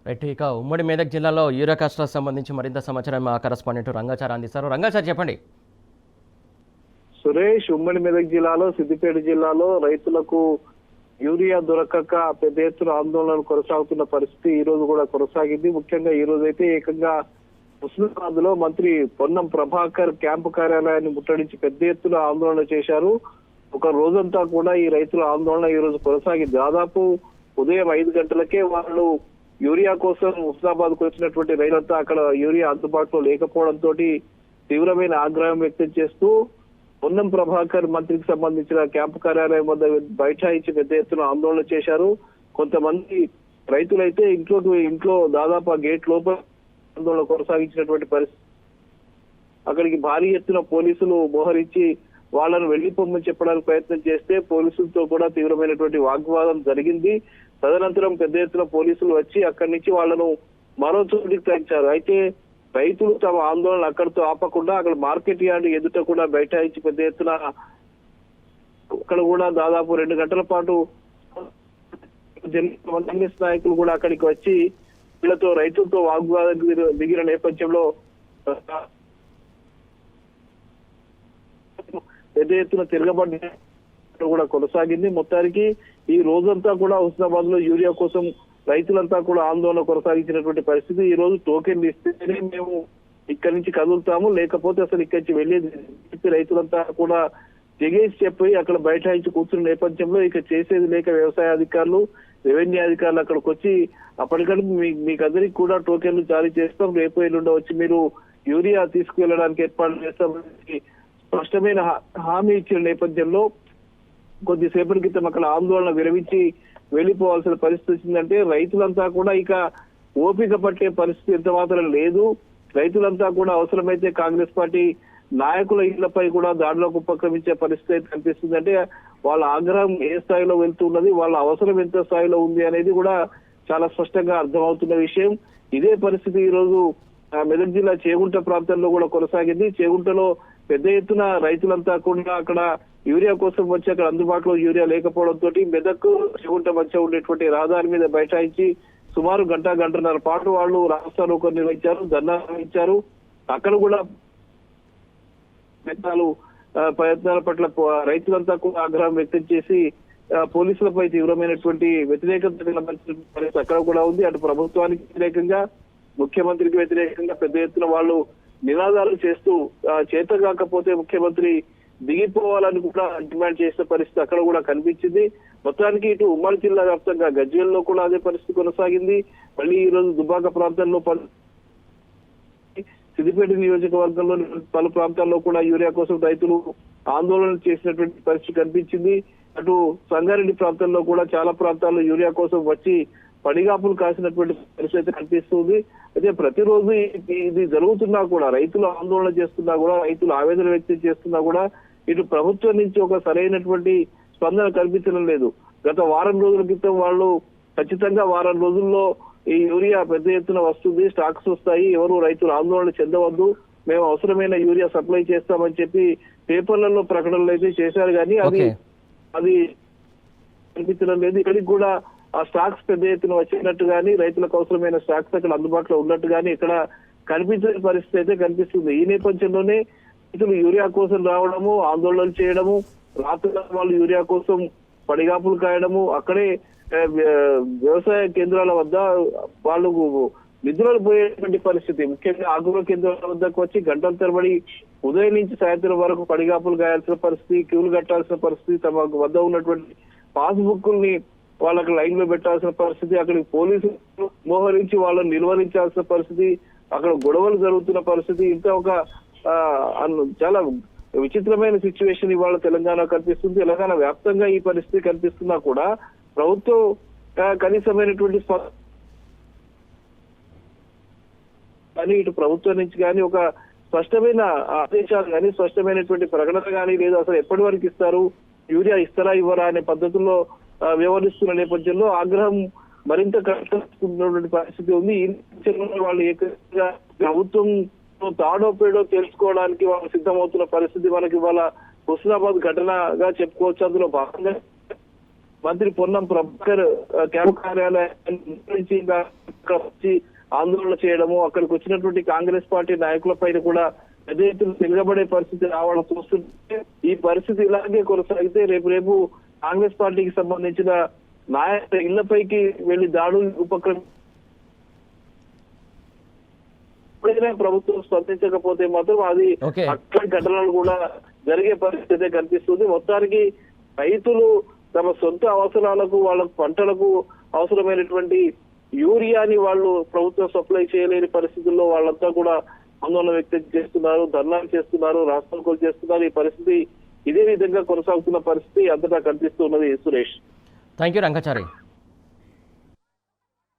Right. ఇక ఉమ్మడి మెదక్ జిల్లాలో యూరియా కాస్ట్లకు సంబంధించి మరింత సమాచారం మా కరెస్పాండెంట్ రంగాచారి అందిస్తారు. రంగాచారి చెప్పండి. సురేష్, ఉమ్మడి మెదక్ జిల్లాలో సిద్దిపేట జిల్లాలో రైతులకు యూరియా దొరకక పెద్ద ఎత్తున ఆందోళనలు కొనసాగుతున్న పరిస్థితి ఈ రోజు కూడా కొనసాగింది. ముఖ్యంగా ఈ రోజు అయితే ఏకంగా హుస్నాబాద్ లో మంత్రి పొన్నం ప్రభాకర్ క్యాంపు కార్యాలయాన్ని ముట్టడించి పెద్ద ఎత్తున ఆందోళన చేశారు. ఒక రోజంతా కూడా ఈ రైతుల ఆందోళన ఈ రోజు కొనసాగింది. దాదాపు ఉదయం 5 గంటలకే వాళ్ళు యూరియా కోసం హుస్నాబాద్ కు వచ్చినటువంటి రైతులంతా అక్కడ యూరియా అందుబాటులో లేకపోవడంతో తీవ్రమైన ఆగ్రహం వ్యక్తం చేస్తూ పొన్నం ప్రభాకర్ మంత్రికి సంబంధించిన క్యాంపు కార్యాలయం వద్ద బైఠాయించి పెద్ద ఎత్తున ఆందోళన చేశారు. కొంతమంది రైతులైతే ఇంట్లో దాదాపు ఆ గేట్ లోపల ఆందోళన కొనసాగించినటువంటి పరిస్థితి. అక్కడికి భారీ ఎత్తున పోలీసులు మోహరించి వాళ్ళను వెళ్లిపోమని చెప్పడానికి ప్రయత్నం చేస్తే పోలీసులతో కూడా తీవ్రమైనటువంటి వాగ్వాదం జరిగింది. తదనంతరం పెద్ద ఎత్తున పోలీసులు వచ్చి అక్కడి నుంచి వాళ్ళను మరో చోటికి తరలించారు. అయితే రైతులు తమ ఆందోళన అక్కడితో ఆపకుండా అక్కడ మార్కెట్ యార్డ్ ఎదుట కూడా బైఠాయించి పెద్ద ఎత్తున అక్కడ కూడా దాదాపు 2 గంటల పాటు కాంగ్రెస్ నాయకులు కూడా అక్కడికి వచ్చి వీళ్ళతో రైతులతో వాగ్వాదం దిగిన నేపథ్యంలో పెద్ద ఎత్తున తిరగబడి కూడా కొనసాగింది. మొత్తానికి ఈ రోజంతా కూడా హుస్నాబాద్ లో యూరియా కోసం రైతులంతా కూడా ఆందోళన కొనసాగించినటువంటి పరిస్థితి. ఈ రోజు టోకెన్లు ఇస్తేనే మేము ఇక్కడి నుంచి కదులుతాము, లేకపోతే అసలు ఇక్కడి నుంచి వెళ్ళేది రైతులంతా కూడా తెగేసి చెప్పి అక్కడ బైఠాయించి కూర్చున్న నేపథ్యంలో ఇక చేసేది లేక వ్యవసాయ అధికారులు, రెవెన్యూ అధికారులు అక్కడికి వచ్చి అప్పటికంటే మీకు అందరికి కూడా టోకెన్లు జారీ చేస్తాం, రేపు ఎల్లుండి వచ్చి మీరు యూరియా తీసుకువెళ్ళడానికి ఏర్పాటు చేస్తామని స్పష్టమైన హామీ ఇచ్చిన నేపథ్యంలో కొద్దిసేపటి క్రితం అక్కడ ఆందోళన విరమించి వెళ్లిపోవాల్సిన పరిస్థితి వచ్చిందంటే రైతులంతా కూడా ఇక ఓపిక పట్టే పరిస్థితి ఎంత మాత్రం లేదు. రైతులంతా కూడా అవసరమైతే కాంగ్రెస్ పార్టీ నాయకుల ఇళ్లపై కూడా దాడిలోకి ఉపక్రమించే పరిస్థితి అయితే కనిపిస్తుంది. అంటే వాళ్ళ ఆగ్రహం ఏ స్థాయిలో వెళ్తున్నది, వాళ్ళ అవసరం ఎంత స్థాయిలో ఉంది అనేది కూడా చాలా స్పష్టంగా అర్థమవుతున్న విషయం. ఇదే పరిస్థితి ఈ రోజు మెదక్ జిల్లా చేగుంట ప్రాంతంలో కూడా కొనసాగింది. చేగుంటలో పెద్ద ఎత్తున రైతులంతా కూడా అక్కడ యూరియా కోసం వచ్చి అక్కడ అందుబాటులో యూరియా లేకపోవడంతో మెదక్ చేగుంట మధ్య ఉండేటువంటి రహదారి మీద బైఠాయించి సుమారు గంటన్నర పాటు వాళ్ళు రాస్తా రోకో నిర్వహించారు, ధర్నా నిర్వహించారు. అక్కడ కూడా ప్రయత్నాల పట్ల రైతులంతా కూడా ఆగ్రహం వ్యక్తం చేసి పోలీసులపై తీవ్రమైనటువంటి వ్యతిరేకత అక్కడ కూడా ఉంది. అటు ప్రభుత్వానికి వ్యతిరేకంగా, ముఖ్యమంత్రికి వ్యతిరేకంగా పెద్ద ఎత్తున వాళ్ళు నినాదాలు చేస్తూ చేత కాకపోతే ముఖ్యమంత్రి దిగిపోవాలని కూడా డిమాండ్ చేసిన పరిస్థితి అక్కడ కూడా కనిపించింది. మొత్తానికి ఇటు ఉమ్మడి జిల్లా వ్యాప్తంగా గజ్వేల్లో కూడా అదే పరిస్థితి కొనసాగింది. మళ్ళీ ఈ రోజు దుబ్బాక ప్రాంతంలో సిద్దిపేట నియోజకవర్గంలో పలు ప్రాంతాల్లో కూడా యూరియా కోసం రైతులు ఆందోళన చేసినటువంటి పరిస్థితి కనిపించింది. అటు సంగారెడ్డి ప్రాంతంలో కూడా చాలా ప్రాంతాల్లో యూరియా కోసం వచ్చి పడిగాపులు కాసినటువంటి పరిస్థితి కనిపిస్తుంది. అయితే ప్రతిరోజు ఇది జరుగుతున్నా కూడా, రైతులు ఆందోళన చేస్తున్నా కూడా, రైతులు ఆవేదన వ్యక్తం చేస్తున్నా కూడా ఇటు ప్రభుత్వం నుంచి ఒక సరైనటువంటి స్పందన కనిపించడం లేదు. గత వారం రోజుల క్రితం వాళ్ళు ఖచ్చితంగా వారం రోజుల్లో ఈ యూరియా పెద్ద ఎత్తున వస్తుంది, స్టాక్స్ వస్తాయి, ఎవరు రైతులు ఆందోళన చెందవద్దు, మేము అవసరమైన యూరియా సప్లై చేస్తామని చెప్పి పేపర్లలో ప్రకటనలు అయితే చేశారు. కానీ అది కనిపించడం లేదు. ఇక్కడికి కూడా ఆ స్టాక్స్ పెద్ద ఎత్తున వచ్చినట్టు కానీ, రైతులకు అవసరమైన స్టాక్స్ అక్కడ అందుబాటులో ఉన్నట్టు కానీ ఇక్కడ కనిపించే పరిస్థితి అయితే కనిపిస్తుంది. ఈ నేపథ్యంలోనే రైతులు యూరియా కోసం రావడము, ఆందోళనలు చేయడము, రాత్రి వాళ్ళు యూరియా కోసం పడిగాపులు కాయడము, అక్కడే వ్యవసాయ కేంద్రాల వద్ద వాళ్ళు నిధులను పోయేటువంటి పరిస్థితి. ముఖ్యంగా ఆగ్రో కేంద్రాల వద్దకు వచ్చి గంటల తరబడి ఉదయం నుంచి సాయంత్రం వరకు పడిగాపులు కాయాల్సిన పరిస్థితి, క్యూలు కట్టాల్సిన పరిస్థితి, తమ వద్ద ఉన్నటువంటి పాస్బుక్ని వాళ్ళకి లైన్ లో పెట్టాల్సిన పరిస్థితి, అక్కడికి పోలీసులు మోహరించి వాళ్ళని నిర్వహించాల్సిన పరిస్థితి, అక్కడ గొడవలు జరుగుతున్న పరిస్థితి. ఇంత ఒక చాలా విచిత్రమైన సిచ్యువేషన్ ఇవాళ తెలంగాణ కనిపిస్తుంది. తెలంగాణ వ్యాప్తంగా ఈ పరిస్థితి కనిపిస్తున్నా కూడా ప్రభుత్వం కనీసమైనటువంటి కానీ ఇటు ప్రభుత్వం నుంచి కానీ ఒక స్పష్టమైన ఆదేశాలు కానీ, స్పష్టమైనటువంటి ప్రకటన కానీ లేదు. అసలు ఎప్పటి వరకు ఇస్తారు, యూరియా ఇస్తారా ఇవ్వరా అనే పద్ధతుల్లో వ్యవహరిస్తున్న నేపథ్యంలో ఆగ్రహం మరింత కష్టపడుతున్నటువంటి పరిస్థితి ఉంది. ఈ నేపథ్యంలో వాళ్ళు ఏకంగా ప్రభుత్వం తాడో పేడో తెలుసుకోవడానికి వాళ్ళు సిద్ధమవుతున్న పరిస్థితి మనకి ఇవాళ హుస్నాబాద్ ఘటనగా చెప్పుకోవచ్చు. అందులో భాగంగా మంత్రి పొన్నం ప్రభాకర్ క్యాంప్ కార్యాలయం నుంచి వచ్చి ఆందోళన చేయడము, అక్కడికి వచ్చినటువంటి కాంగ్రెస్ పార్టీ నాయకులపైన కూడా పెద్ద ఎత్తున తిరగబడే పరిస్థితి రావడం చూస్తుంటే ఈ పరిస్థితి ఇలాగే కొనసాగితే రేపు కాంగ్రెస్ పార్టీకి సంబంధించిన నాయకుల ఇళ్లపైకి వెళ్లి దాడులు ప్రభుత్వం స్పందించకపోతే మాత్రం అది Okay. అట్లాంటి ఘటనలు కూడా జరిగే పరిస్థితి కనిపిస్తుంది. మొత్తానికి రైతులు తమ సొంత అవసరాలకు వాళ్ళ పంటలకు అవసరమైనటువంటి యూరియాని వాళ్ళు ప్రభుత్వం సప్లై చేయలేని పరిస్థితుల్లో వాళ్ళంతా కూడా ఆందోళన వ్యక్తం చేస్తున్నారు, ధర్నాలు చేస్తున్నారు, రాస్తారోకోలు చేస్తున్నారు. ఈ పరిస్థితి ఇదే విధంగా కొనసాగుతున్న పరిస్థితి అంతటా కనిపిస్తున్నది. Suresh, thank you Rangachari.